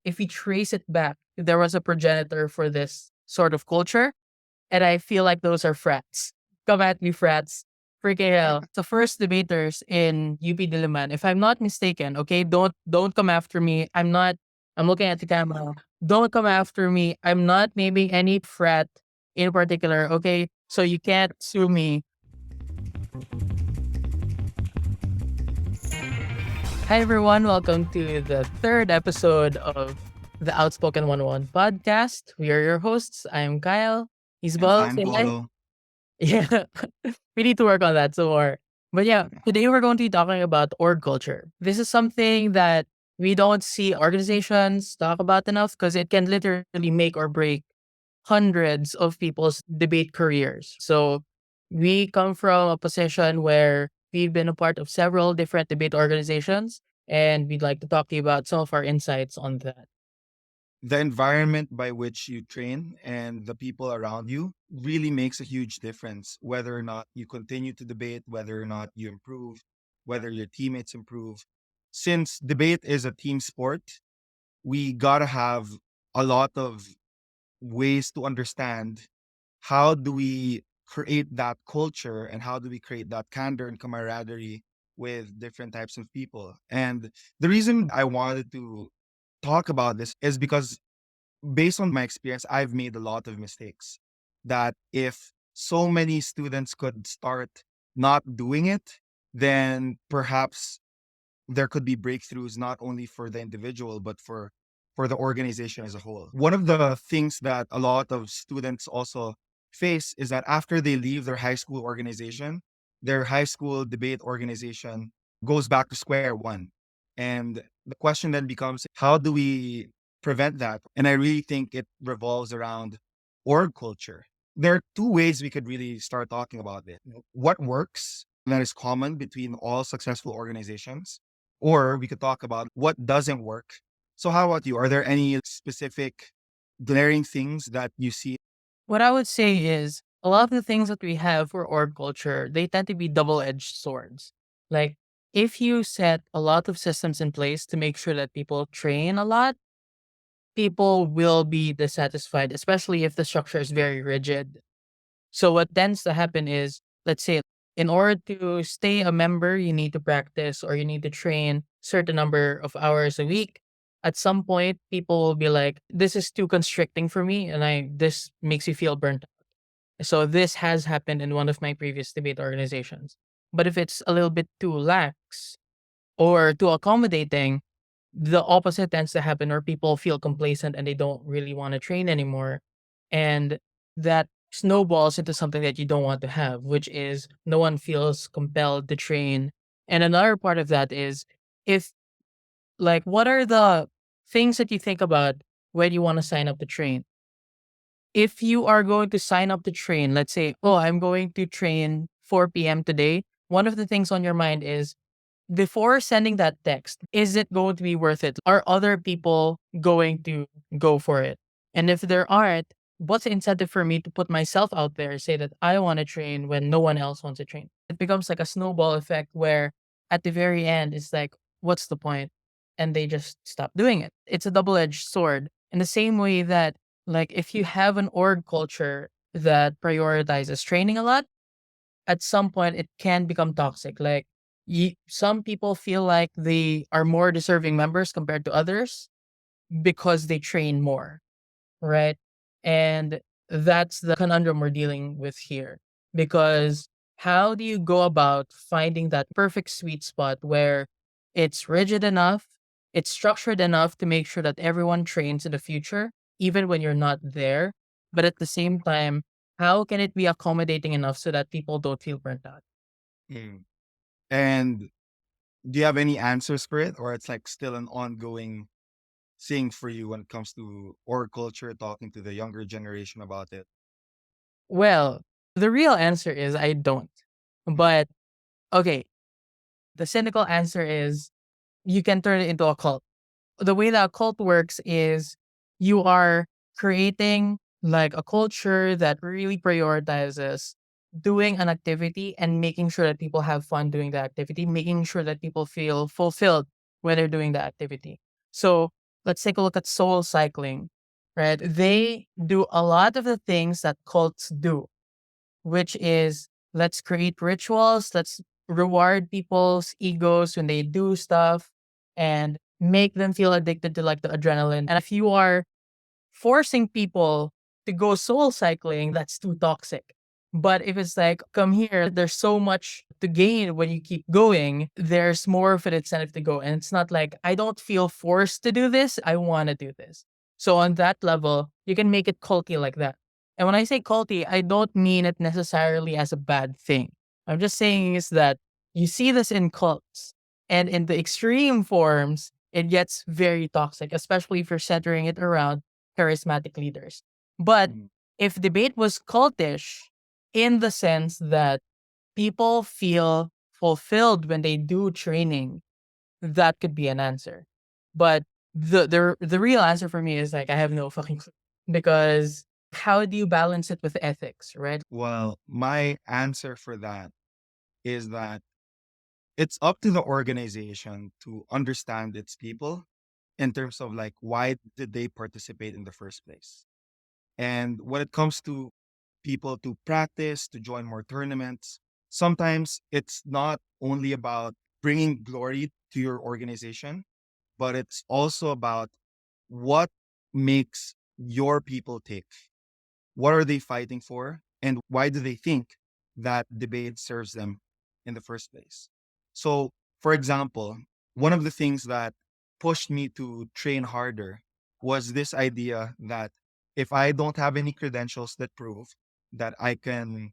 if we trace it back, there was a progenitor for this sort of culture. And I feel like those are frats. Come at me, frats. Freaking hell. The first debaters in UP Diliman, if I'm not mistaken, okay, don't come after me. I'm looking at the camera. Don't come after me. I'm not naming any frat in particular, okay? So you can't sue me. Hi everyone, welcome to the third episode of the Outspoken 101 podcast. We are your hosts. I'm Kyle. He's And Bolo. I'm Say hi. Bolo. Yeah, we need to work on that some more. But yeah, today we're going to be talking about org culture. This is something that we don't see organizations talk about enough because it can literally make or break hundreds of people's debate careers. So we come from a position where we've been a part of several different debate organizations, and we'd like to talk to you about some of our insights on that. The environment by which you train and the people around you really makes a huge difference, whether or not you continue to debate, whether or not you improve, whether your teammates improve. Since debate is a team sport, we got to have a lot of ways to understand how do we create that culture and how do we create that candor and camaraderie with different types of people. And the reason I wanted to talk about this is because based on my experience, I've made a lot of mistakes that if so many students could start not doing it, then perhaps there could be breakthroughs not only for the individual but for the organization as a whole. One of the things that a lot of students also face is that after they leave their high school organization, their high school debate organization goes back to square one. And the question then becomes, how do we prevent that? And I really think it revolves around org culture. There are two ways we could really start talking about it. What works that is common between all successful organizations, or we could talk about what doesn't work. So, how about you? Are there any specific glaring things that you see? What I would say is a lot of the things that we have for org culture, they tend to be double-edged swords. Like if you set a lot of systems in place to make sure that people train a lot, people will be dissatisfied, especially if the structure is very rigid. So what tends to happen is, let's say, in order to stay a member, you need to practice or you need to train certain number of hours a week. At some point, people will be like, "This is too constricting for me, and I this makes you feel burnt out." So this has happened in one of my previous debate organizations. But if it's a little bit too lax or too accommodating, the opposite tends to happen where people feel complacent and they don't really want to train anymore. And that snowballs into something that you don't want to have, which is no one feels compelled to train. And another part of that is if, like, what are the things that you think about when you want to sign up to train? If you are going to sign up to train, let's say, oh, I'm going to train 4 p.m. today, one of the things on your mind is before sending that text, is it going to be worth it? Are other people going to go for it? And if there aren't, what's the incentive for me to put myself out there, say that I want to train when no one else wants to train? It becomes like a snowball effect where at the very end, it's like, what's the point? And they just stop doing it. It's a double edged sword in the same way that, like, if you have an org culture that prioritizes training a lot, at some point it can become toxic. Like some people feel like they are more deserving members compared to others because they train more, right? And that's the conundrum we're dealing with here. Because how do you go about finding that perfect sweet spot where it's rigid enough, it's structured enough to make sure that everyone trains in the future, even when you're not there, but at the same time, how can it be accommodating enough so that people don't feel burnt out? Mm. And do you have any answers for it, or it's like still an ongoing thing for you when it comes to org culture, talking to the younger generation about it? Well, the real answer is I don't. But okay, the cynical answer is you can turn it into a cult. The way that a cult works is you are creating like a culture that really prioritizes doing an activity and making sure that people have fun doing the activity, making sure that people feel fulfilled when they're doing the activity. So let's take a look at soul cycling, right? They do a lot of the things that cults do, which is let's create rituals, let's reward people's egos when they do stuff and make them feel addicted to like the adrenaline. And if you are forcing people to go soul cycling, that's too toxic. But if it's like, come here, there's so much to gain when you keep going, there's more of an incentive to go. And it's not like, I don't feel forced to do this, I want to do this. So on that level, you can make it culty like that. And when I say culty, I don't mean it necessarily as a bad thing. I'm just saying is that you see this in cults and in the extreme forms, it gets very toxic, especially if you're centering it around charismatic leaders. But Mhm. if debate was cultish in the sense that people feel fulfilled when they do training, that could be an answer. But the real answer for me is like I have no fucking clue. Because how do you balance it with ethics, right? Well, my answer for that is that it's up to the organization to understand its people in terms of like why did they participate in the first place. And when it comes to people to practice, to join more tournaments, sometimes it's not only about bringing glory to your organization, but it's also about what makes your people tick. What are they fighting for? And why do they think that debate serves them in the first place? So, for example, one of the things that pushed me to train harder was this idea that if I don't have any credentials that prove that I can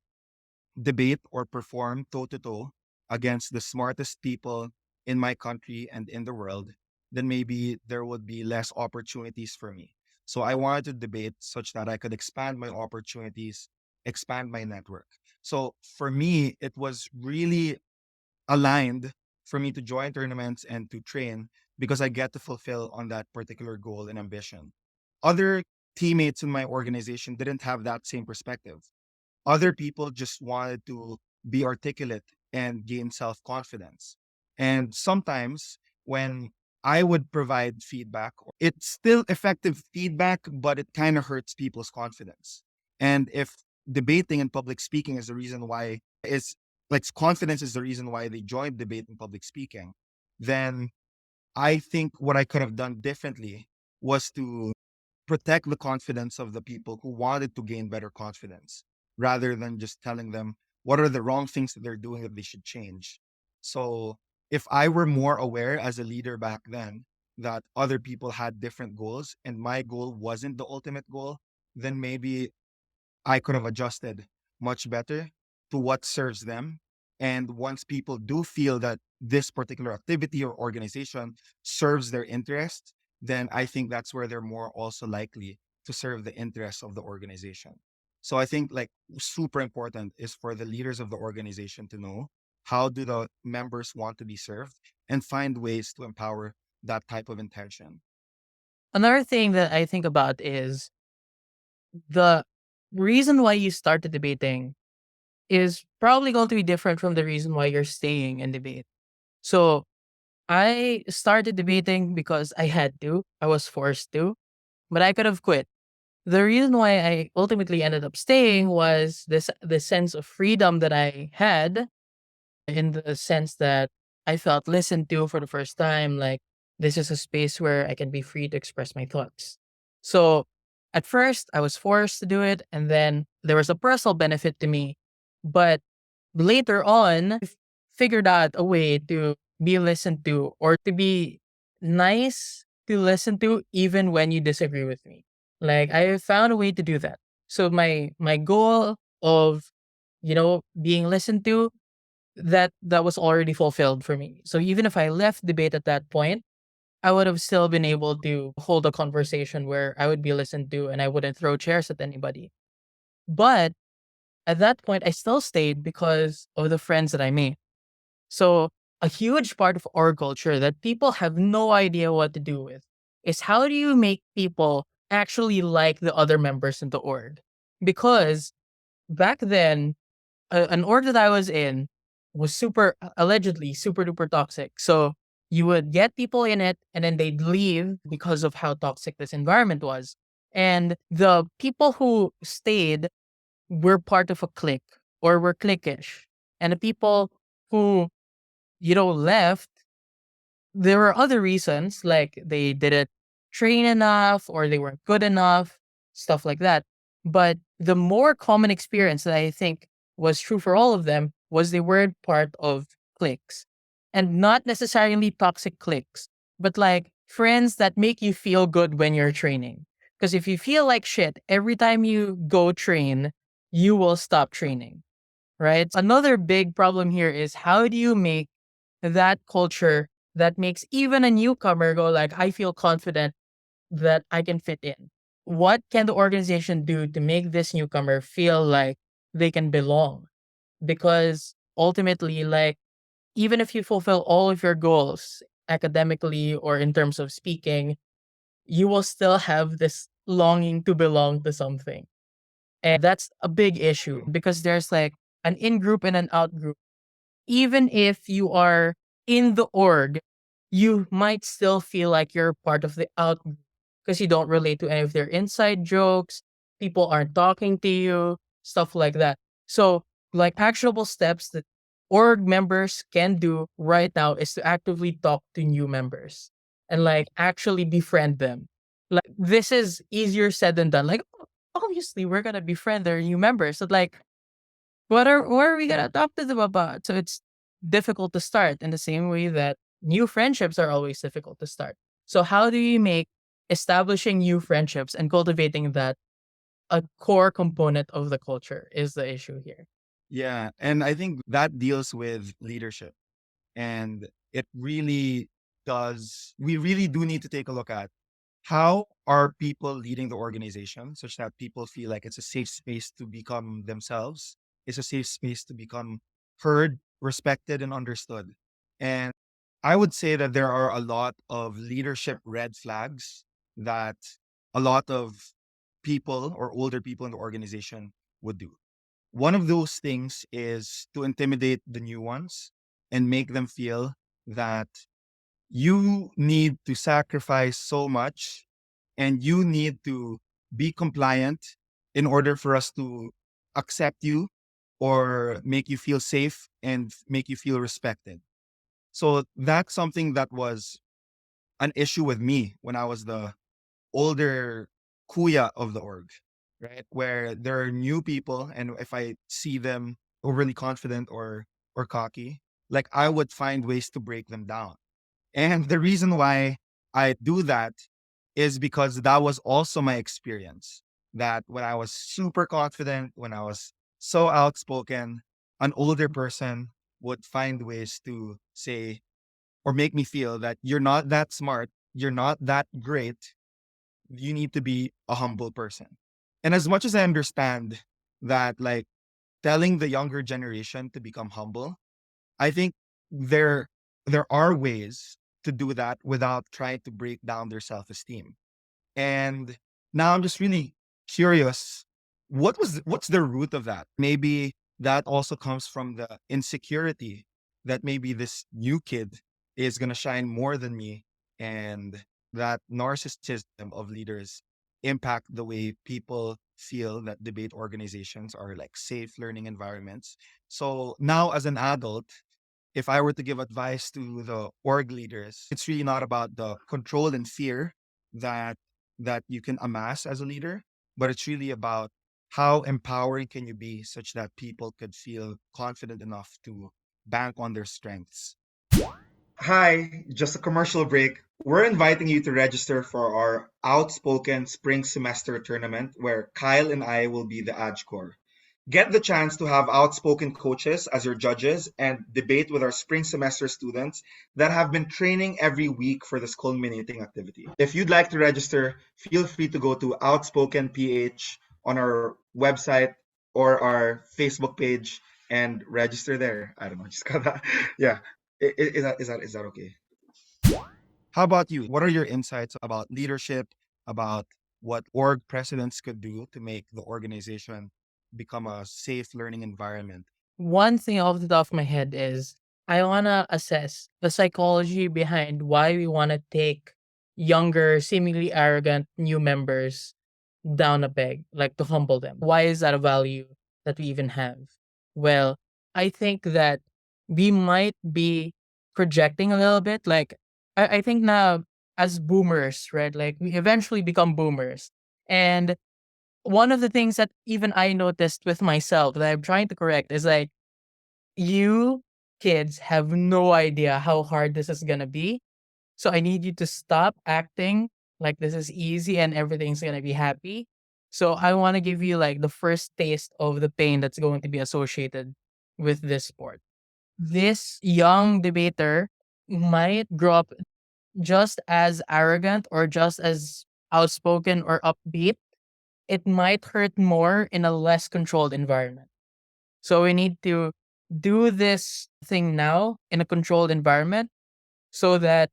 debate or perform toe to toe against the smartest people in my country and in the world, then maybe there would be less opportunities for me. So I wanted to debate such that I could expand my opportunities, expand my network. So for me, it was really aligned for me to join tournaments and to train because I get to fulfill on that particular goal and ambition. Other teammates in my organization didn't have that same perspective. Other people just wanted to be articulate and gain self confidence. And sometimes when I would provide feedback, it's still effective feedback, but it kind of hurts people's confidence. And if debating and public speaking is the reason why is like confidence is the reason why they joined debate and public speaking, then I think what I could have done differently was to protect the confidence of the people who wanted to gain better confidence rather than just telling them what are the wrong things that they're doing that they should change. So if I were more aware as a leader back then that other people had different goals and my goal wasn't the ultimate goal, then maybe I could have adjusted much better to what serves them. And once people do feel that this particular activity or organization serves their interest, then I think that's where they're more also likely to serve the interests of the organization. So I think like super important is for the leaders of the organization to know how do the members want to be served and find ways to empower that type of intention. Another thing that I think about is the reason why you started debating is probably going to be different from the reason why you're staying in debate. So I started debating because I had to, I was forced to, but I could have quit. The reason why I ultimately ended up staying was this sense of freedom that I had in the sense that I felt listened to for the first time. Like, this is a space where I can be free to express my thoughts. So, at first, I was forced to do it, and then there was a personal benefit to me. But later on, figured out a way to be listened to or to be nice to listen to, even when you disagree with me. Like, I found a way to do that. So, my goal of being listened to, that was already fulfilled for me. So even if I left debate at that point, I would have still been able to hold a conversation where I would be listened to and I wouldn't throw chairs at anybody. But at that point, I still stayed because of the friends that I made. So a huge part of our culture that people have no idea what to do with is how do you make people actually like the other members in the org? Because back then, an org that I was in was super allegedly super duper toxic. So You would get people in it and then they'd leave because of how toxic this environment was. And the people who stayed were part of a clique or were cliquish. And the people who, left, there were other reasons, like they didn't train enough or they weren't good enough, stuff like that. But the more common experience that I think was true for all of them was they weren't part of cliques, and not necessarily toxic cliques, but like friends that make you feel good when you're training. Because if you feel like shit every time you go train, you will stop training, right? Another big problem here is, how do you make that culture that makes even a newcomer go like, I feel confident that I can fit in? What can the organization do to make this newcomer feel like they can belong? Because ultimately, like, even if you fulfill all of your goals academically or in terms of speaking, you will still have this longing to belong to something. And that's a big issue because there's like an in group and an out group. Even if you are in the org, you might still feel like you're part of the out group because you don't relate to any of their inside jokes. People aren't talking to you, stuff like that. So, like, actionable steps that org members can do right now is to actively talk to new members and like actually befriend them. Like, this is easier said than done. Like, obviously, we're gonna befriend their new members. So, like, what are we gonna talk to them about? So it's difficult to start in the same way that new friendships are always difficult to start. So how do you make establishing new friendships and cultivating that a core component of the culture is the issue here. Yeah. And I think that deals with leadership. And it really does, we really do need to take a look at how are people leading the organization such that people feel like it's a safe space to become themselves, it's a safe space to become heard, respected, and understood. And I would say that there are a lot of leadership red flags that a lot of people or older people in the organization would do. One of those things is to intimidate the new ones and make them feel that you need to sacrifice so much and you need to be compliant in order for us to accept you or make you feel safe and make you feel respected. So that's something that was an issue with me when I was the older kuya of the org, right? Where there are new people, and if I see them overly confident or cocky, like I would find ways to break them down. And the reason why I do that is because that was also my experience. That when I was super confident, when I was so outspoken, an older person would find ways to say or make me feel that you're not that smart, you're not that great, you need to be a humble person. And as much as I understand that, like telling the younger generation to become humble, I think there there are ways to do that without trying to break down their self-esteem. And now I'm just really curious, what's the root of that? Maybe that also comes from the insecurity that maybe this new kid is going to shine more than me, and that narcissism of leaders impact the way people feel that debate organizations are like safe learning environments. So now as an adult, if I were to give advice to the org leaders, it's really not about the control and fear that you can amass as a leader, but it's really about how empowering can you be such that people could feel confident enough to bank on their strengths. Hi, just a commercial break. We're inviting you to register for our Outspoken Spring Semester Tournament where Kyle and I will be the Edge Core. Get the chance to have outspoken coaches as your judges and debate with our spring semester students that have been training every week for this culminating activity. If you'd like to register, feel free to go to Outspoken PH on our website or our Facebook page and register there. I don't know, just got that. Yeah. Is that okay? How about you? What are your insights about leadership, about what org presidents could do to make the organization become a safe learning environment? One thing off the top of my head is I want to assess the psychology behind why we want to take younger, seemingly arrogant new members down a peg, like to humble them. Why is that a value that we even have? Well, I think that we might be projecting a little bit. Like, I think now as boomers, right? Like, we eventually become boomers. And one of the things that even I noticed with myself that I'm trying to correct is like, you kids have no idea how hard this is gonna be. So I need you to stop acting like this is easy and everything's gonna be happy. So I want to give you like the first taste of the pain that's going to be associated with this sport. This young debater might grow up just as arrogant or just as outspoken or upbeat. It might hurt more in a less controlled environment. So we need to do this thing now in a controlled environment so that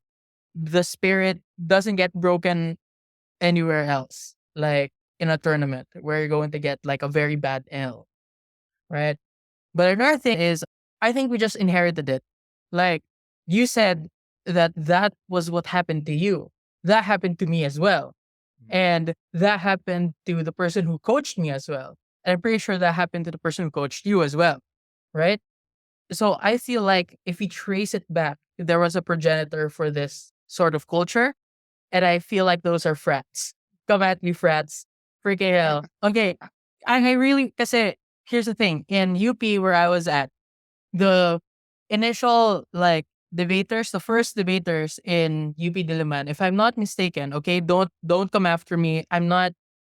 the spirit doesn't get broken anywhere else, like in a tournament where you're going to get like a very bad L, right? But another thing is, I think we just inherited it. Like you said that that was what happened to you. That happened to me as well. And that happened to the person who coached me as well. And I'm pretty sure that happened to the person who coached you as well, right? So I feel like if we trace it back, there was a progenitor for this sort of culture. And I feel like those are frats. Come at me, frats. Freaking hell. Okay. I really, kasi here's the thing. In UP where I was at, the initial like debaters, the first debaters in UP Diliman, if I'm not mistaken, okay, don't come after me. I'm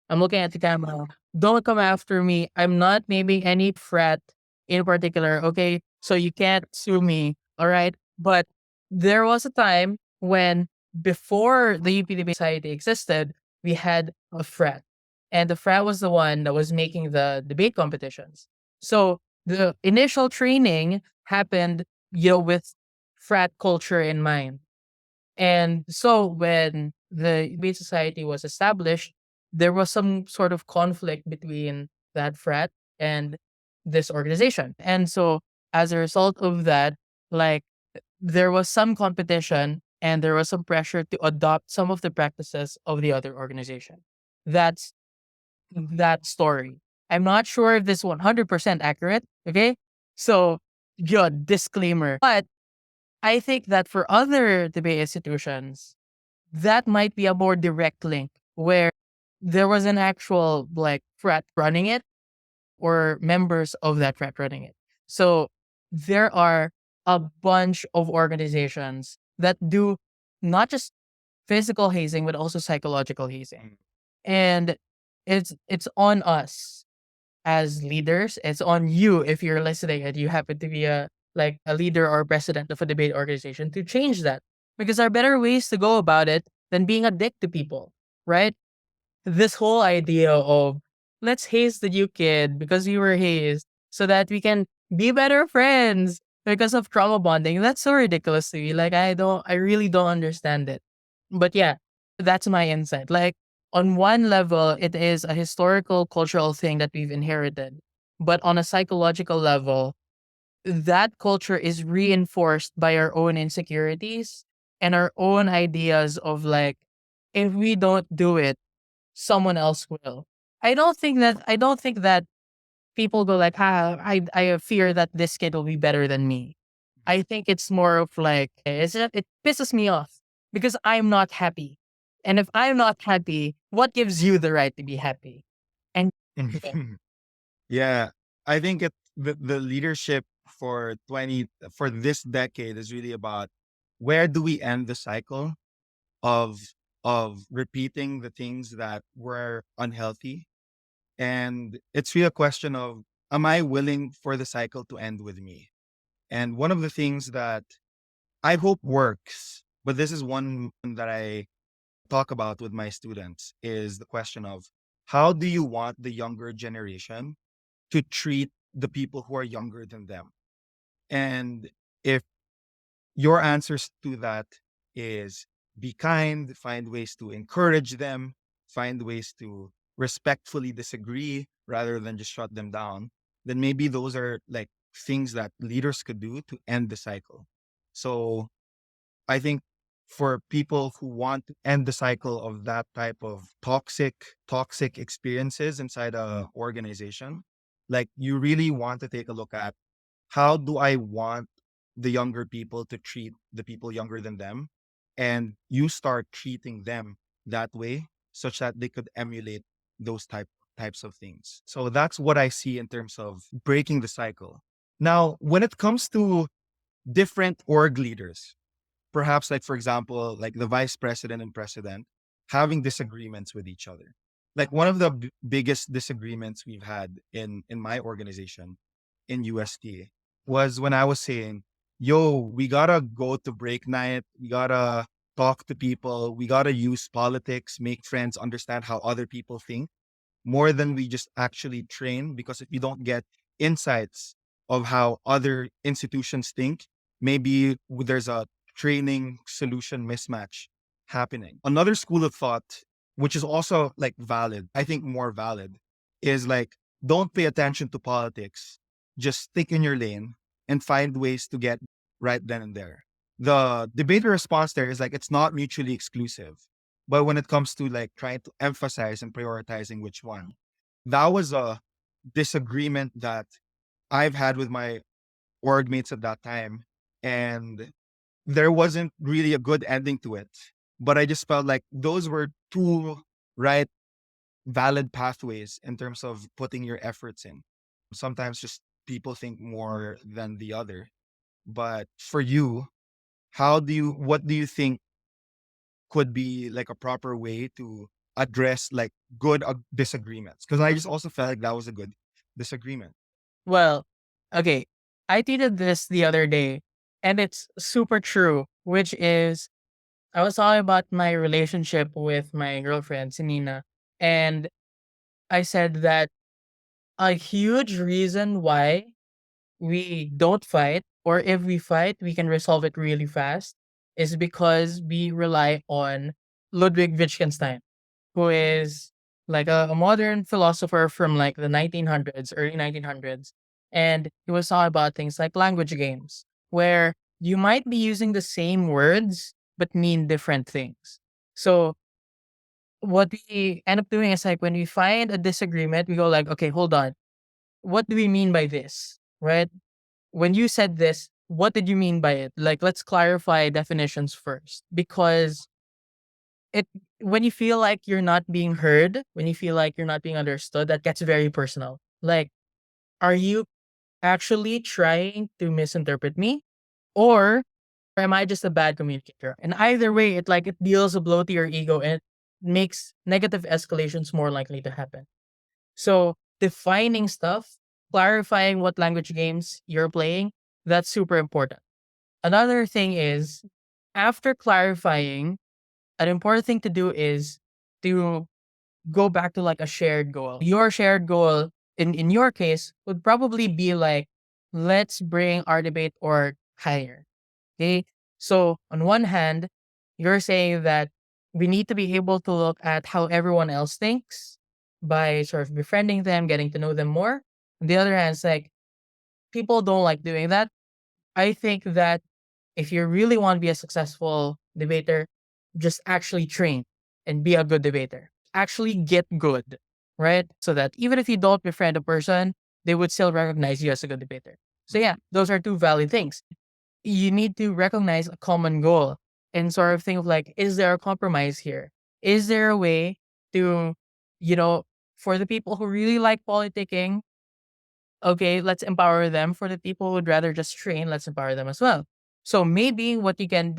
looking at the camera. Don't come after me. I'm not naming any frat in particular, okay? So you can't sue me, all right? But there was a time when before the UP Debate Society existed, we had a frat. And the frat was the one that was making the debate competitions. So the initial training happened, with frat culture in mind. And so when the debate society was established, there was some sort of conflict between that frat and this organization. And so as a result of that, like there was some competition and there was some pressure to adopt some of the practices of the other organization. That's that story. I'm not sure if this 100% accurate. Okay. So, good disclaimer. But I think that for other debate institutions, that might be a more direct link where there was an actual like frat running it or members of that frat running it. So there are a bunch of organizations that do not just physical hazing, but also psychological hazing. And it's on us as leaders. It's on you if you're listening and you happen to be a leader or president of a debate organization to change that. Because there are better ways to go about it than being a dick to people, right? This whole idea of let's haze the new kid because we were hazed so that we can be better friends because of trauma bonding. That's so ridiculous to me. Like I really don't understand it. But yeah, that's my insight. Like on one level, it is a historical cultural thing that we've inherited. But on a psychological level, that culture is reinforced by our own insecurities and our own ideas of like, if we don't do it, someone else will. I don't think that people go like, I fear that this kid will be better than me. I think it's more of like it pisses me off because I'm not happy. And if I'm not happy, what gives you the right to be happy? And Yeah, I think the leadership for this decade is really about where do we end the cycle of repeating the things that were unhealthy, and it's really a question of am I willing for the cycle to end with me? And one of the things that I hope works, but this is one that I talk about with my students, is the question of how do you want the younger generation to treat the people who are younger than them? And if your answers to that is be kind, find ways to encourage them, find ways to respectfully disagree rather than just shut them down, then maybe those are like things that leaders could do to end the cycle. So I think for people who want to end the cycle of that type of toxic experiences inside a organization, like you really want to take a look at how do I want the younger people to treat the people younger than them? And you start treating them that way such that they could emulate those types of things. So that's what I see in terms of breaking the cycle. Now, when it comes to different org leaders, perhaps like for example, like the vice president and president having disagreements with each other. Like one of the biggest disagreements we've had in my organization in UST was when I was saying, "Yo, we gotta go to break night. We gotta talk to people. We gotta use politics, make friends, understand how other people think." More than we just actually train. Because if you don't get insights of how other institutions think, maybe there's a training solution mismatch happening. Another school of thought, which is also like valid, I think more valid, is like don't pay attention to politics. Just stick in your lane and find ways to get right then and there. The debater response there is like it's not mutually exclusive. But when it comes to like trying to emphasize and prioritizing which one, that was a disagreement that I've had with my org mates at that time. And there wasn't really a good ending to it. But I just felt like those were two right valid pathways in terms of putting your efforts in. Sometimes just people think more than the other. But for you, what do you think could be like a proper way to address like good disagreements? Because I just also felt like that was a good disagreement. Well, okay. I tweeted this the other day, and it's super true, which is I was talking about my relationship with my girlfriend, Sinina, and I said that a huge reason why we don't fight, or if we fight, we can resolve it really fast, is because we rely on Ludwig Wittgenstein, who is like a modern philosopher from like the 1900s, early 1900s. And he was talking about things like language games, where you might be using the same words, but mean different things. So what we end up doing is like when we find a disagreement, we go like, okay, hold on. What do we mean by this? Right? When you said this, what did you mean by it? Like, let's clarify definitions first. Because it when you feel like you're not being heard, when you feel like you're not being understood, that gets very personal. Like, are you actually trying to misinterpret me? Or am I just a bad communicator? And either way, it deals a blow to your ego and it makes negative escalations more likely to happen. So defining stuff, clarifying what language games you're playing, that's super important. Another thing is after clarifying, an important thing to do is to go back to like a shared goal. Your shared goal in your case would probably be like, let's bring our debate or higher. Okay. So on one hand, you're saying that we need to be able to look at how everyone else thinks by sort of befriending them, getting to know them more. On the other hand, it's like people don't like doing that. I think that if you really want to be a successful debater, just actually train and be a good debater. Actually get good, right? So that even if you don't befriend a person, they would still recognize you as a good debater. So yeah, those are two valid things. You need to recognize a common goal and sort of think of like, is there a compromise here? Is there a way to, you know, for the people who really like politicking, okay, let's empower them. For the people who would rather just train, let's empower them as well. So maybe what you can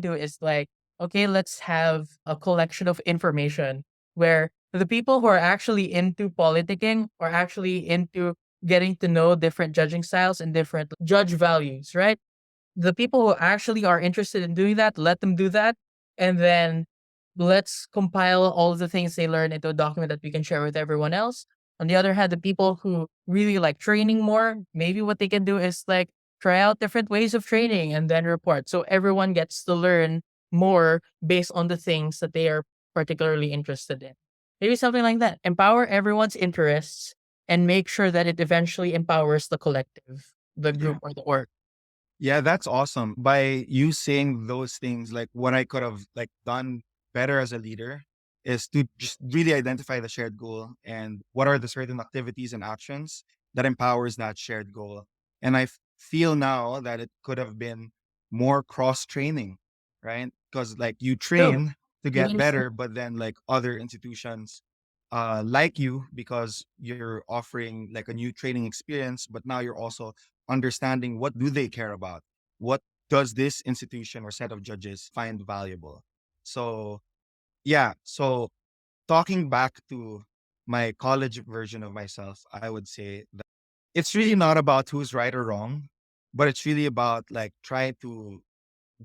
do is like, okay, let's have a collection of information where the people who are actually into politicking are actually into getting to know different judging styles and different judge values, right? The people who actually are interested in doing that, let them do that. And then let's compile all of the things they learn into a document that we can share with everyone else. On the other hand, the people who really like training more, maybe what they can do is like try out different ways of training and then report. So everyone gets to learn more based on the things that they are particularly interested in. Maybe something like that. Empower everyone's interests and make sure that it eventually empowers the collective, the Yeah. group, or the org. Yeah, that's awesome. By you saying those things, like what I could have like done better as a leader is to just really identify the shared goal and what are the certain activities and actions that empowers that shared goal. And feel now that it could have been more cross training, right? Because like you True. train to get Means better, but then like other institutions like you because you're offering like a new training experience, but now you're also understanding what do they care about, what does this institution or set of judges find valuable. So yeah, so talking back to my college version of myself, I would say that it's really not about who's right or wrong, but it's really about like try to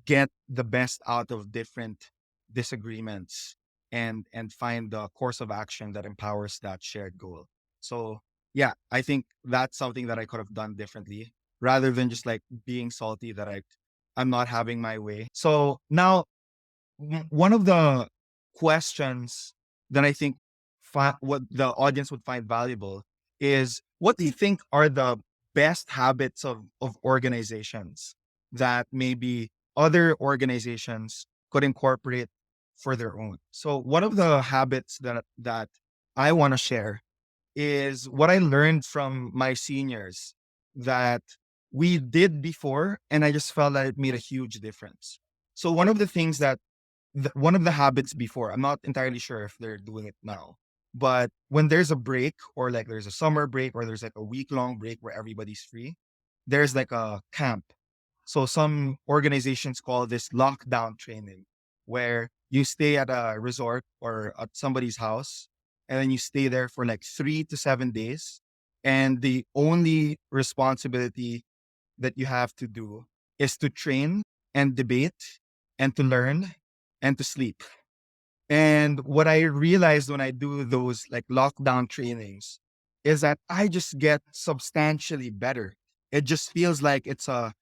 get the best out of different disagreements and find the course of action that empowers that shared goal. So yeah, I think that's something that I could have done differently rather than just like being salty that I'm not having my way. So now one of the questions that I think what the audience would find valuable is what do you think are the best habits of organizations that maybe other organizations could incorporate for their own? So one of the habits that I want to share is what I learned from my seniors that we did before, and I just felt that it made a huge difference. So one of the things that one of the habits before, I'm not entirely sure if they're doing it now, but when there's a break or like there's a summer break or there's like a week long break where everybody's free, there's like a camp. So some organizations call this lockdown training, where you stay at a resort or at somebody's house and then you stay there for like 3 to 7 days. And the only responsibility that you have to do is to train and debate and to learn and to sleep. And what I realized when I do those like lockdown trainings is that I just get substantially better. It just feels like it's a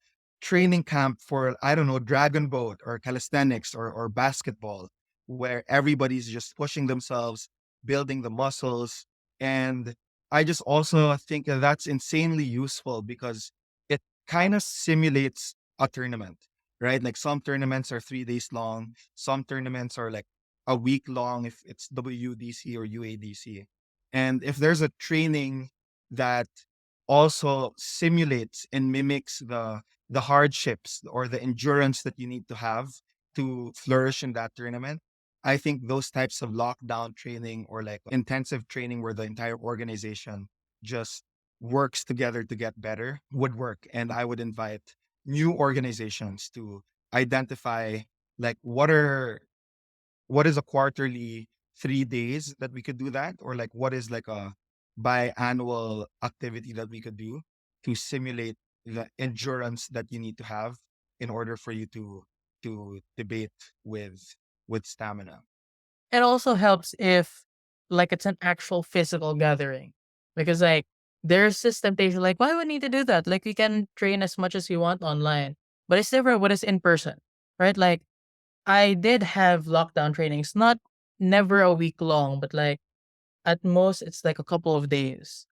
training camp for, I don't know, dragon boat or calisthenics or basketball, where everybody's just pushing themselves, building the muscles. And I just also think that that's insanely useful because it kind of simulates a tournament, right? Like some tournaments are 3 days long, some tournaments are like a week long if it's WDC or UADC. And if there's a training that also simulates and mimics the hardships or the endurance that you need to have to flourish in that tournament, I think those types of lockdown training or like intensive training where the entire organization just works together to get better would work. And I would invite new organizations to identify like what is a quarterly 3 days that we could do that, or like what is like a biannual activity that we could do to simulate the endurance that you need to have in order for you to debate with stamina. it also helps if like it's an actual physical gathering. Because like there's this temptation, like, why would we need to do that? Like we can train as much as we want online. But it's different when it's in person. Right? Like I did have lockdown trainings, not never a week long, but like at most it's like a couple of days.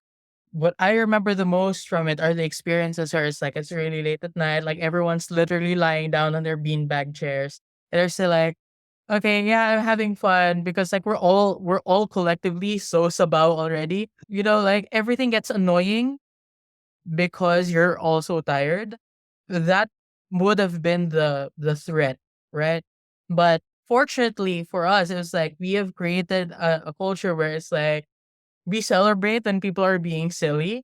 What I remember the most from it are the experiences where it's like it's really late at night, like everyone's literally lying down on their beanbag chairs. And they're still like, okay, yeah, I'm having fun because like we're all collectively so sabaw already. Like everything gets annoying because you're also tired. That would have been the threat, right? But fortunately for us, it was like we have created a culture where it's like we celebrate when people are being silly.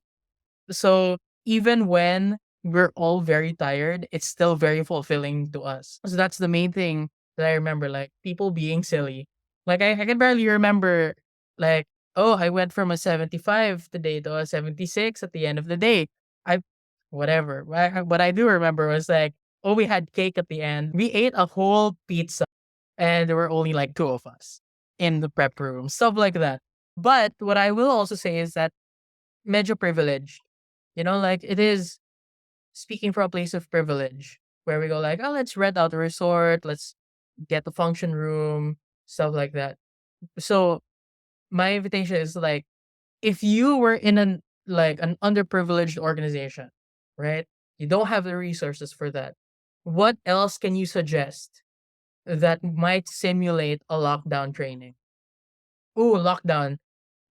So even when we're all very tired, it's still very fulfilling to us. So that's the main thing that I remember, like people being silly. Like I can barely remember, like, oh, I went from a 75 today to a 76 at the end of the day. I, whatever. What I do remember was like, oh, we had cake at the end. We ate a whole pizza and there were only like two of us in the prep room, stuff like that. But what I will also say is that medyo privileged. Like it is speaking from a place of privilege where we go like, oh, let's rent out a resort, let's get the function room, stuff like that. So my invitation is like If you were in an underprivileged organization, right? You don't have the resources for that. What else can you suggest that might simulate a lockdown training? Ooh, lockdown.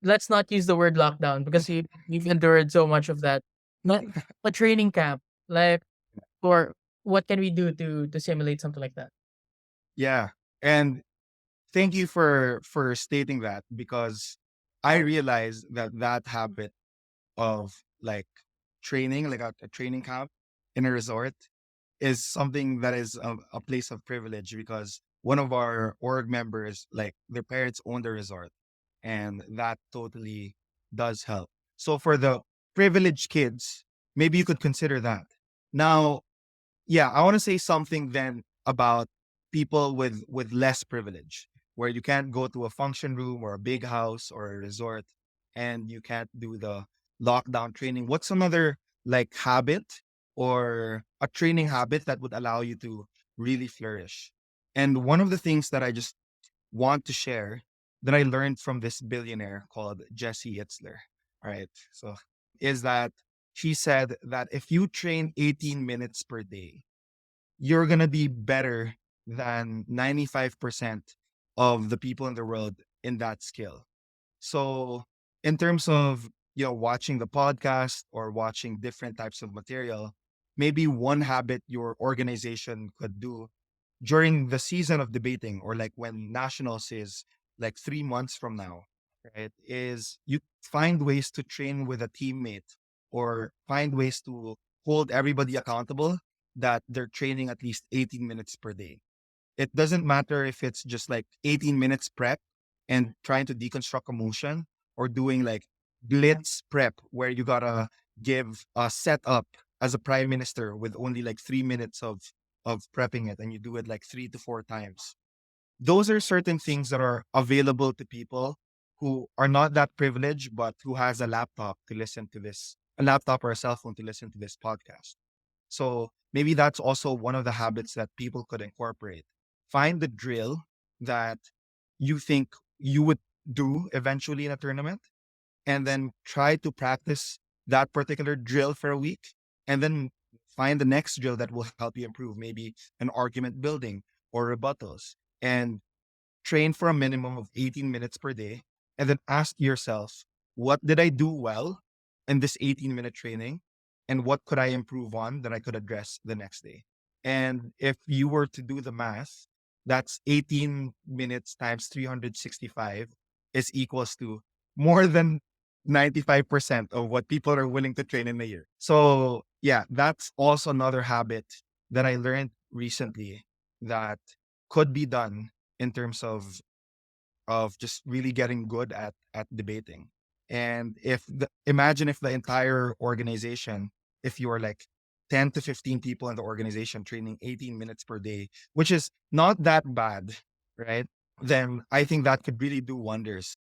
Let's not use the word lockdown because we've endured so much of that. Not a training camp, like, or what can we do to simulate something like that? Yeah. And thank you for stating that, because I realized that that habit of like training, like a training camp in a resort, is something that is a place of privilege, because one of our org members, like their parents own the resort, and that totally does help. So for the privileged kids, maybe you could consider that. Now, yeah, I want to say something then about people with less privilege, where you can't go to a function room or a big house or a resort, and you can't do the lockdown training. What's another like habit or a training habit that would allow you to really flourish? And one of the things that I just want to share that I learned from this billionaire called Jesse Itzler, right? So is that she said that if you train 18 minutes per day, you're going to be better than 95% of the people in the world in that skill. So, in terms of, watching the podcast or watching different types of material, maybe one habit your organization could do during the season of debating, or like when nationals is like 3 months from now, right, is you find ways to train with a teammate, or find ways to hold everybody accountable, that they're training at least 18 minutes per day. It doesn't matter if it's just like 18 minutes prep and trying to deconstruct a motion, or doing like blitz prep where you gotta give a setup as a prime minister with only like 3 minutes of prepping it, and you do it like 3 to 4 times. Those are certain things that are available to people who are not that privileged, but who has a laptop to listen to this, a laptop or a cell phone to listen to this podcast. So maybe that's also one of the habits that people could incorporate. Find the drill that you think you would do eventually in a tournament, and then try to practice that particular drill for a week, and then find the next drill that will help you improve, maybe an argument building or rebuttals, and train for a minimum of 18 minutes per day, and then ask yourself, what did I do well in this 18-minute training? And what could I improve on that I could address the next day? And if you were to do the math, that's 18 minutes times 365 is equals to more than 95% of what people are willing to train in a year. So yeah, that's also another habit that I learned recently that could be done in terms of just really getting good at debating. And imagine if the entire organization, if you are like 10 to 15 people in the organization training 18 minutes per day, which is not that bad, right? Then I think that could really do wonders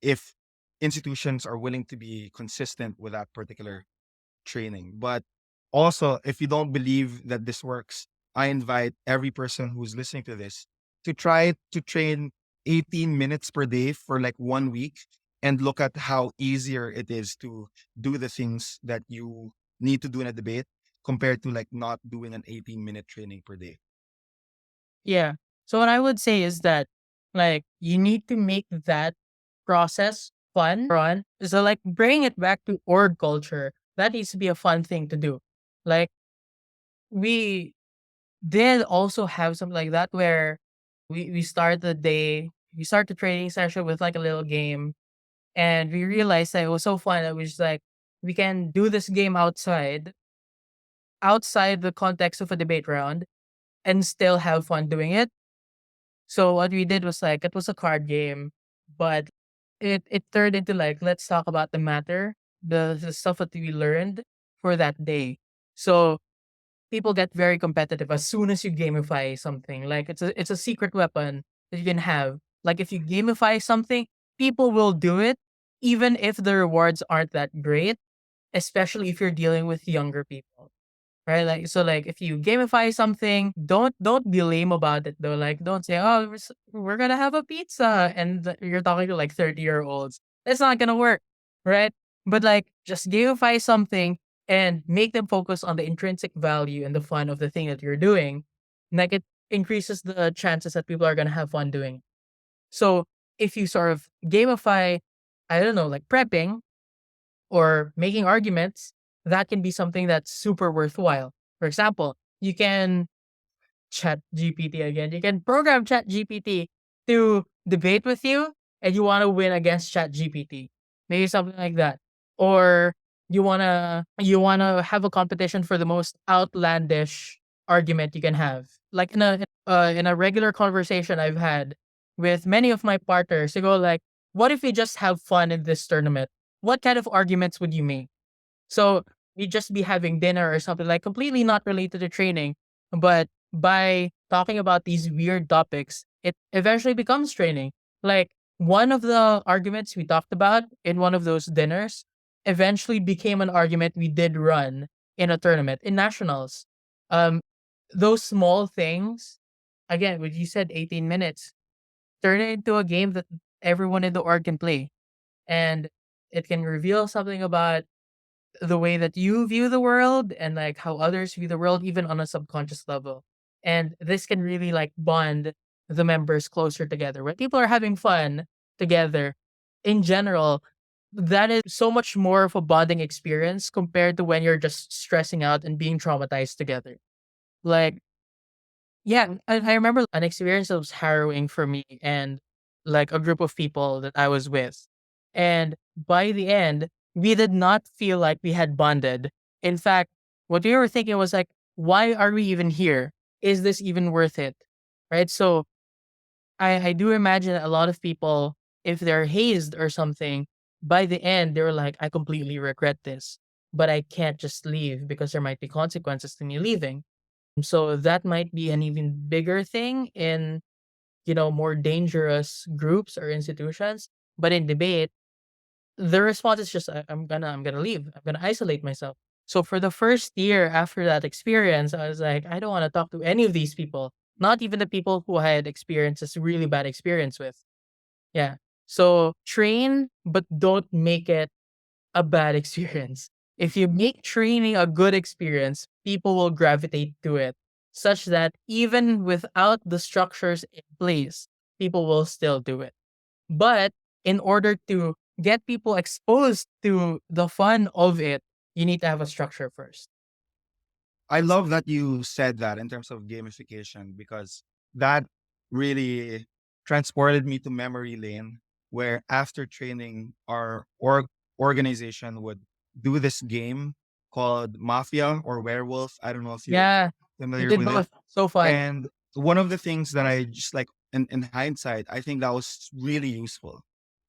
if institutions are willing to be consistent with that particular training. But also, if you don't believe that this works, I invite every person who's listening to this to try to train 18 minutes per day for like 1 week, and look at how easier it is to do the things that you need to do in a debate, compared to like not doing an 18-minute training per day. Yeah. So what I would say is that, like, you need to make that process fun. So like bring it back to org culture. That needs to be a fun thing to do. Like, we did also have something like that where we start the day, we start the training session with like a little game, and we realized that it was so fun that we just like, we can do this game outside the context of a debate round and still have fun doing it. So what we did was like, it was a card game, but it turned into like, let's talk about the matter, the stuff that we learned for that day. So people get very competitive as soon as you gamify something. Like, it's a secret weapon that you can have. Like, if you gamify something, people will do it even if the rewards aren't that great, especially if you're dealing with younger people. Right? Like, so like, if you gamify something, don't be lame about it though. Like, don't say, "Oh, we're gonna have a pizza," and you're talking to like 30-year-olds. That's not gonna work. right? But like just gamify something and make them focus on the intrinsic value and the fun of the thing that you're doing. Like it increases the chances that people are gonna have fun doing. So if you sort of gamify, I don't know, like prepping or making arguments, that can be something that's super worthwhile. For example, you can Chat GPT again. You can program Chat GPT to debate with you and you want to win against Chat GPT. Maybe something like that. Or you wanna have a competition for the most outlandish argument you can have. Like in a regular conversation I've had with many of my partners, they go like, what if we just have fun in this tournament? What kind of arguments would you make? So we'd just be having dinner or something like completely not related to training. But by talking about these weird topics, it eventually becomes training. Like one of the arguments we talked about in one of those dinners eventually became an argument we did run in a tournament in nationals. Um, those small things, again, when you said 18 minutes, turn it into a game that everyone in the org can play. And it can reveal something about the way that you view the world and like how others view the world even on a subconscious level, and this can really like bond the members closer together when people are having fun together in general. That is so much more of a bonding experience compared to when you're just stressing out and being traumatized together. Like, yeah, I remember an experience that was harrowing for me and like a group of people that I was with. And by the end, we did not feel like we had bonded. In fact, what we were thinking was like, why are we even here? Is this even worth it? Right. So I do imagine a lot of people, if they're hazed or something, by the end, they're like, I completely regret this, but I can't just leave because there might be consequences to me leaving. So that might be an even bigger thing in, more dangerous groups or institutions. But in debate, the response is just I'm gonna leave. I'm gonna isolate myself. So for the first year after that experience, I was like, I don't want to talk to any of these people, not even the people who I had experienced this really bad experience with. Yeah. So train, but don't make it a bad experience. If you make training a good experience, people will gravitate to it, such that even without the structures in place, people will still do it. But in order to get people exposed to the fun of it, you need to have a structure first. I love that you said that in terms of gamification because that really transported me to memory lane where after training our organization would do this game called Mafia or Werewolf. I don't know if you're Yeah, we familiar did with it. both. So fun. And one of the things that I just like in hindsight, I think that was really useful.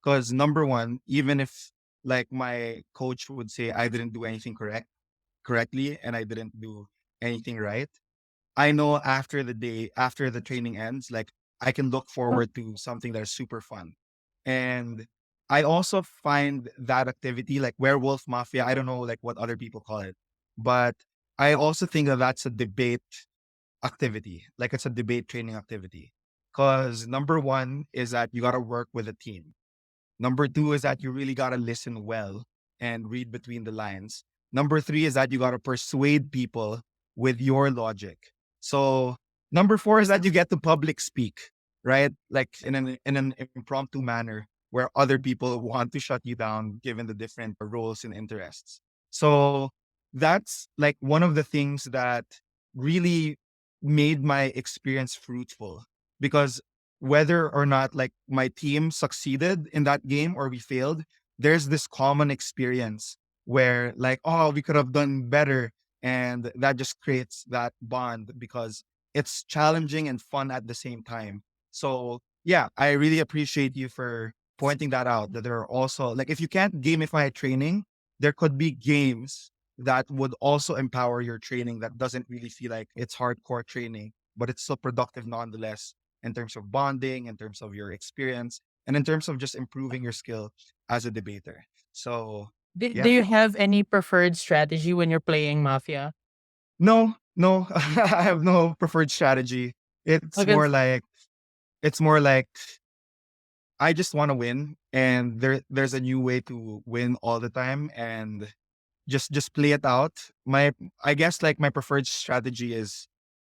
Because number one, even if like my coach would say I didn't do anything correctly and I didn't do anything right, I know after the day, after the training ends, like I can look forward to something that is super fun. And I also find that activity like Werewolf Mafia, I don't know like what other people call it, but I also think that that's a debate activity. Like it's a debate training activity. Because number one is that you got to work with a team. Number two is that you really got to listen well and read between the lines. Number three is that you got to persuade people with your logic. So number four is that you get to public speak, right? Like in an impromptu manner where other people want to shut you down given the different roles and interests. So that's like one of the things that really made my experience fruitful because whether or not like my team succeeded in that game or we failed, there's this common experience where like, oh, we could have done better. And that just creates that bond because it's challenging and fun at the same time. So yeah, I really appreciate you for pointing that out. That there are also like if you can't gamify training, there could be games that would also empower your training that doesn't really feel like it's hardcore training, but it's still productive nonetheless in terms of bonding, in terms of your experience, and in terms of just improving your skill as a debater. So, Do yeah. you have any preferred strategy when you're playing Mafia? No, no, I have no preferred strategy. It's more Because like, it's more like I just want to win, and there's a new way to win all the time, and just play it out. My I guess like my preferred strategy is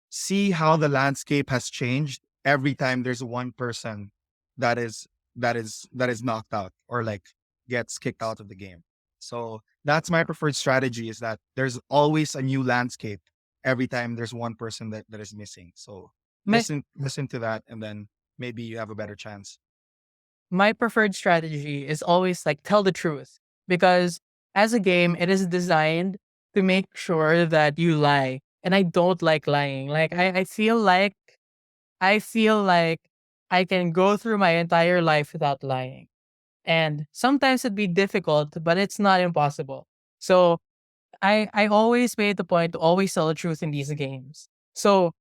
see how the landscape has changed every time there's one person that is that is knocked out or like gets kicked out of the game. So that's my preferred strategy, is that there's always a new landscape every time there's one person that is missing. So My listen to that, and then maybe you have a better chance. my preferred strategy is always like tell the truth, because as a game it is designed to make sure that you lie, and I don't like lying. Like I feel like I can go through my entire life without lying, and sometimes it'd be difficult, but it's not impossible. So I always made the point to always tell the truth in these games. So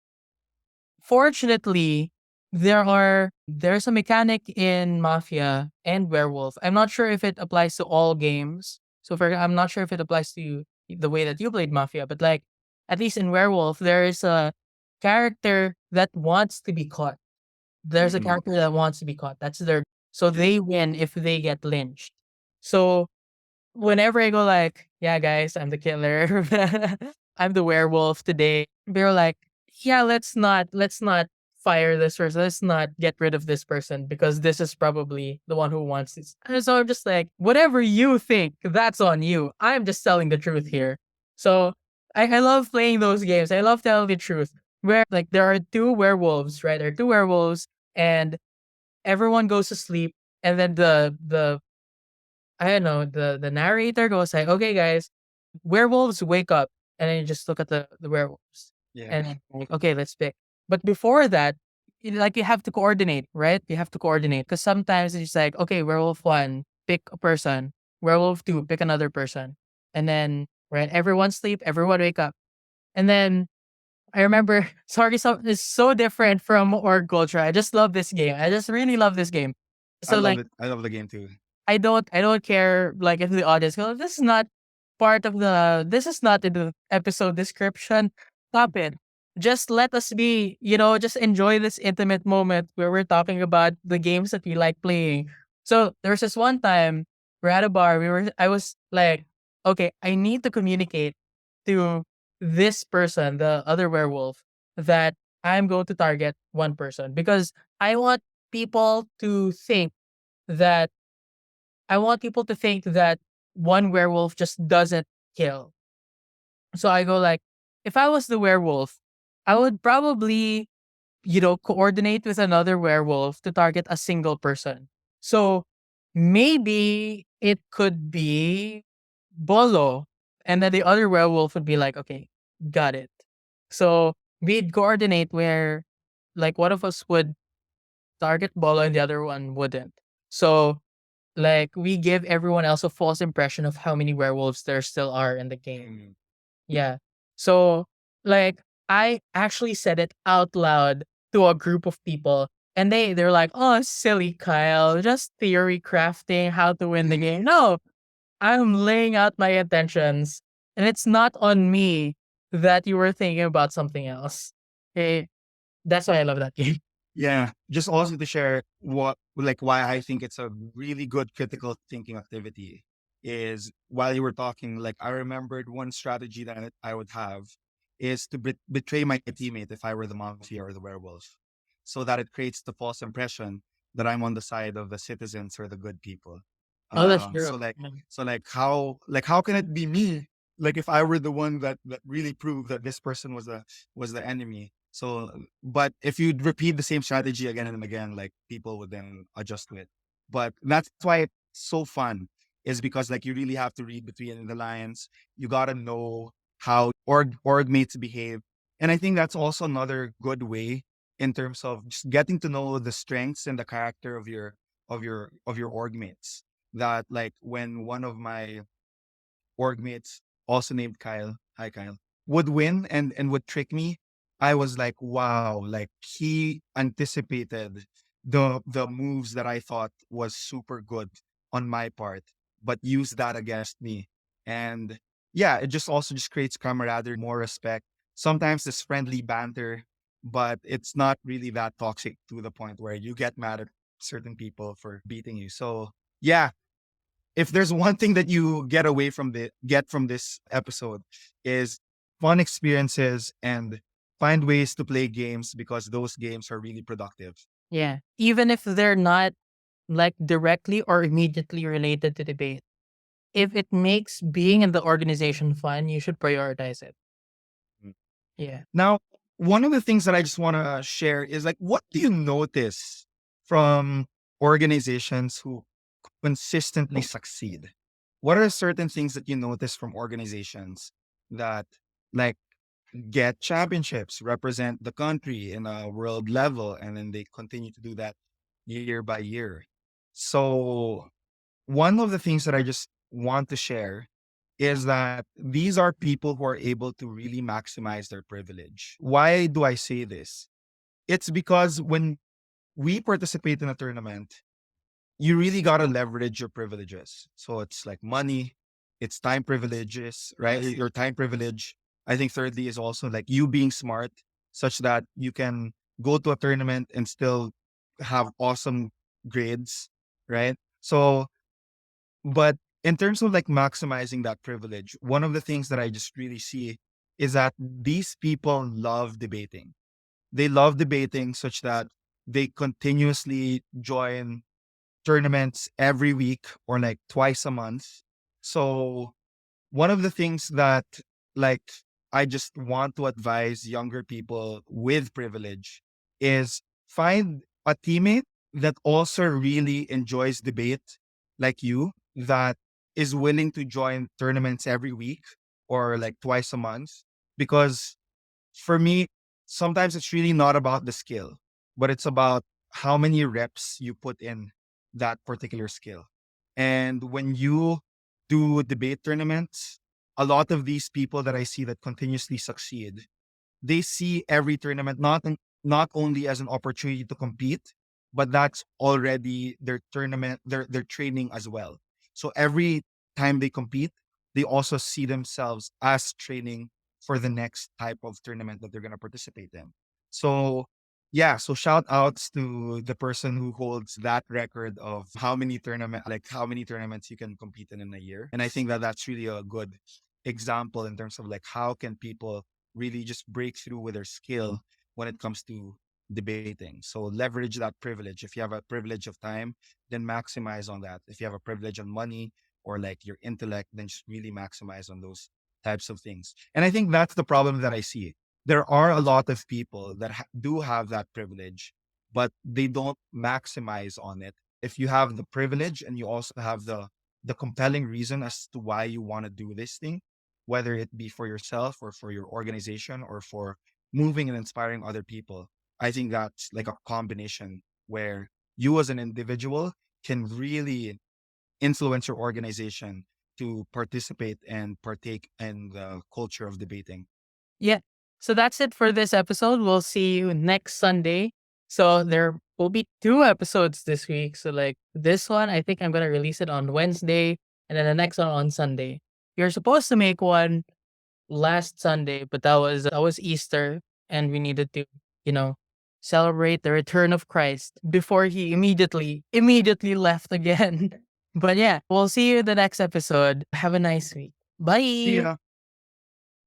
fortunately, there's a mechanic in Mafia and Werewolf. I'm not sure if it applies to all games. I'm not sure if it applies to you the way that you played Mafia, but like at least in Werewolf, there is a character that wants to be caught. There's a Mm-mm. character that wants to be caught. That's their so they win if they get lynched. So whenever I go like, "Yeah, guys, I'm the killer. I'm the werewolf today." They're like, "Yeah, let's not fire this person. Let's not get rid of this person because this is probably the one who wants this." And so I'm just like, "Whatever you think, that's on you. I'm just telling the truth here." So I love playing those games. I love telling the truth. Where like there are two werewolves, right? There are two werewolves, and everyone goes to sleep, and then the I don't know, the narrator goes like, "Okay, guys, werewolves wake up," and then you just look at the werewolves, Yeah. and then like, okay, let's pick. But before that, like you have to coordinate, right? You have to coordinate because sometimes it's like, okay, werewolf one, pick a person, werewolf two, pick another person, and then right, everyone sleep, everyone wake up, and then I remember, sorry, it's so different from org culture. I just love this game. I just really love this game. I So love like it. I love the game too. I don't care like if the audience go, this is not this is not in the episode description. Stop it. Just let us be, just enjoy this intimate moment where we're talking about the games that we like playing. So there was this one time we're at a bar, I was like, okay, I need to communicate to this person, the other werewolf, that I'm going to target one person because I want people to think that I want people to think that one werewolf just doesn't kill. So I go like, if I was the werewolf, I would probably, coordinate with another werewolf to target a single person. So maybe it could be Bolo. And then the other werewolf would be like, okay, got it. So we'd coordinate where like one of us would target Bolo and the other one wouldn't. So like, we give everyone else a false impression of how many werewolves there still are in the game. Mm. Yeah. So, like, I actually said it out loud to a group of people, and they're like, "Oh, silly Kyle, just theory crafting how to win the game." No, I'm laying out my intentions, and it's not on me that you were thinking about something else. Okay, that's why I love that game. Yeah, just also to share what like why I think it's a really good critical thinking activity is while you were talking, like I remembered one strategy that I would have is to betray my teammate if I were the mafia or the werewolf, so that it creates the false impression that I'm on the side of the citizens or the good people. Oh, that's Um, true. so like so like how can it be me? Like if I were the one that really proved that this person was the enemy. So but if you repeat the same strategy again and again, like people would then adjust to it. But that's why it's so fun, is because like you really have to read between the lines. You gotta know how org mates behave. And I think that's also another good way in terms of just getting to know the strengths and the character of your org mates. That like when one of my org mates, also named Kyle, hi Kyle, would win and would trick me, I was like, wow, like he anticipated the moves that I thought was super good on my part, but used that against me. And yeah, it just also just creates camaraderie, more respect. Sometimes this friendly banter, but it's not really that toxic to the point where you get mad at certain people for beating you. So yeah, if there's one thing that you get from this episode is fun experiences and find ways to play games because those games are really productive. Yeah. Even if they're not like directly or immediately related to debate, if it makes being in the organization fun, you should prioritize it. Mm. Yeah. Now, one of the things that I just want to share is like, what do you notice from organizations who consistently succeed? What are certain things that you notice from organizations that like get championships, represent the country in a world level, and then they continue to do that year by year? So one of the things that I just want to share is that these are people who are able to really maximize their privilege. Why do I say this? It's because when we participate in a tournament, you really got to leverage your privileges. So it's like money, it's time privileges, right? Your time privilege. I think thirdly is also like you being smart such that you can go to a tournament and still have awesome grades, right? So but in terms of like maximizing that privilege, one of the things that I just really see is that these people love debating. They love debating such that they continuously join tournaments every week or like twice a month. So one of the things that like I just want to advise younger people with privilege is find a teammate that also really enjoys debate like you, that is willing to join tournaments every week or like twice a month. Because for me, sometimes it's really not about the skill, but it's about how many reps you put in that particular skill. And when you do debate tournaments, a lot of these people that I see that continuously succeed, they see every tournament not only as an opportunity to compete, but that's already their tournament, their training as well. So every time they compete, they also see themselves as training for the next type of tournament that they're going to participate in. So yeah, so shout outs to the person who holds that record of how many tournaments you can compete in a year. And I think that that's really a good example in terms of like how can people really just break through with their skill when it comes to debating. So leverage that privilege. If you have a privilege of time, then maximize on that. If you have a privilege on money or like your intellect, then just really maximize on those types of things. And I think that's the problem that I see. There are a lot of people that do have that privilege, but they don't maximize on it. If you have the privilege and you also have the compelling reason as to why you want to do this thing, whether it be for yourself or for your organization or for moving and inspiring other people. I think that's like a combination where you as an individual can really influence your organization to participate and partake in the culture of debating. Yeah. So that's it for this episode. We'll see you next Sunday. So there will be two episodes this week. So like this one, I think I'm gonna release it on Wednesday, and then the next one on Sunday. You're supposed to make one last Sunday, but that was Easter, and we needed to, you know, celebrate the return of Christ before he immediately left again. But yeah, we'll see you in the next episode. Have a nice week. See Bye. ya.